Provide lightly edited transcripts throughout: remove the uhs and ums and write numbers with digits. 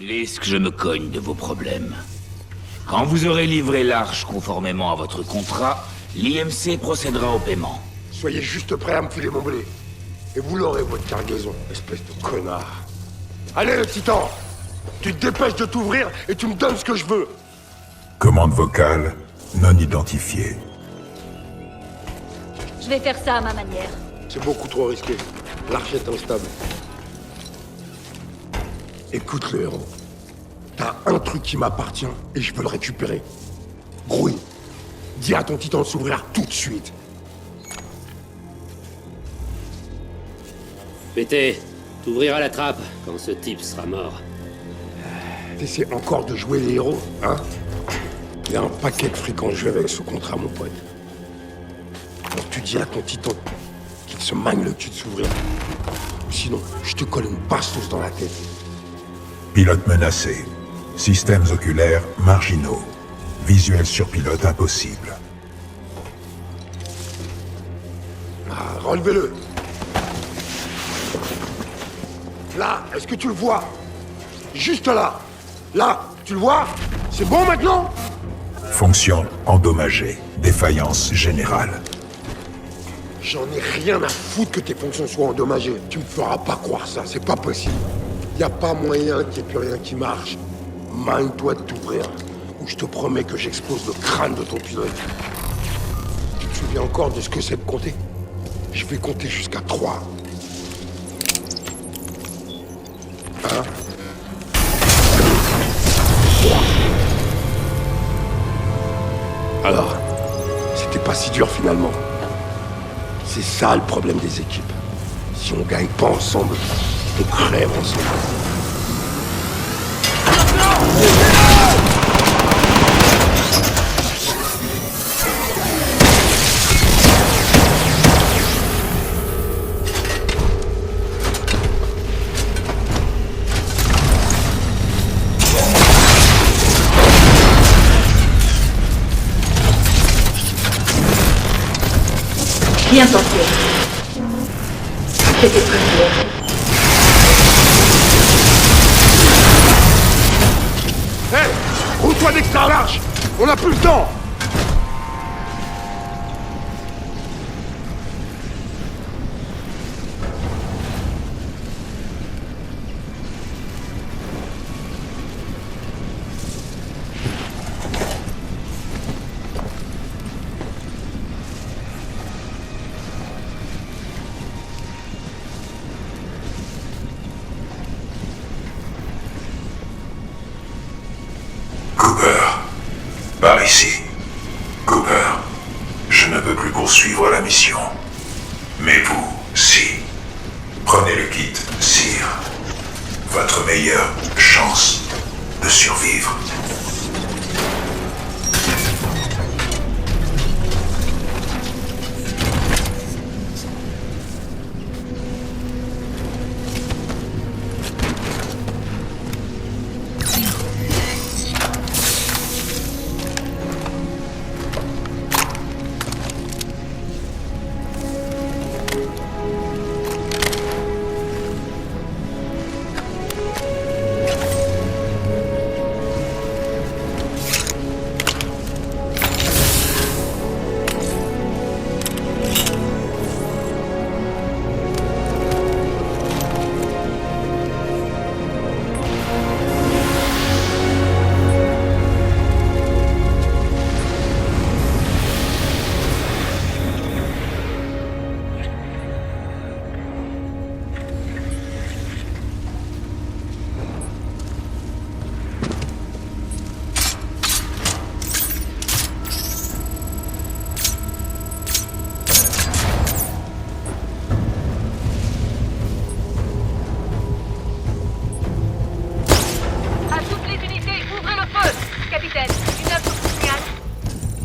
Lisk, je me cogne de vos problèmes. Quand vous aurez livré l'arche conformément à votre contrat, l'IMC procédera au paiement. Soyez juste prêts à me filer mon blé. Et vous l'aurez, votre cargaison, espèce de connard. Allez, le titan! Tu te dépêches de t'ouvrir et tu me donnes ce que je veux! Commande vocale non identifiée. Je vais faire ça à ma manière. C'est beaucoup trop risqué. L'arche est instable. Écoute le héros. T'as un truc qui m'appartient et je veux le récupérer. Grouille. Dis à ton titan de s'ouvrir tout de suite. Pété, t'ouvriras la trappe quand ce type sera mort. T'essaies encore de jouer les héros, hein? Il y a un paquet de fric en jeu avec ce contrat, mon pote. Donc tu dis à ton titan qu'il se magne le cul de s'ouvrir. Sinon, je te colle une bastos dans la tête. Pilote menacé. Systèmes oculaires marginaux. Visuel sur pilote impossible. Ah, relevez-le. Là, est-ce que tu le vois? Juste là. Là, tu le vois? C'est bon maintenant? Fonction endommagée. Défaillance générale. J'en ai rien à foutre que tes fonctions soient endommagées. Tu me feras pas croire ça, c'est pas possible. Y a pas moyen qu'il n'y ait plus rien qui marche. Magne-toi de t'ouvrir, ou je te promets que j'explose le crâne de ton pilote. Tu te souviens encore de ce que c'est de compter? Je vais compter jusqu'à 3. Hein? 3. Alors, c'était pas si dur finalement. C'est ça le problème des équipes. Si on gagne pas ensemble, on crève ensemble. Bien tenté. J'étais prévenue. Hé! Roule-toi d'extra large! On n'a plus le temps! Par ici. Cooper, je ne peux plus poursuivre la mission. Mais vous, si. Prenez le kit, sire. Votre meilleure chance de survivre.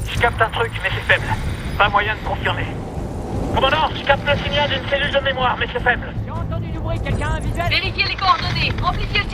Je capte un truc, mais c'est faible. Pas moyen de confirmer. Commandant, je capte le signal d'une cellule de mémoire, mais c'est faible. J'ai entendu du bruit, quelqu'un a un visuel? Vérifiez les coordonnées. Amplifiez le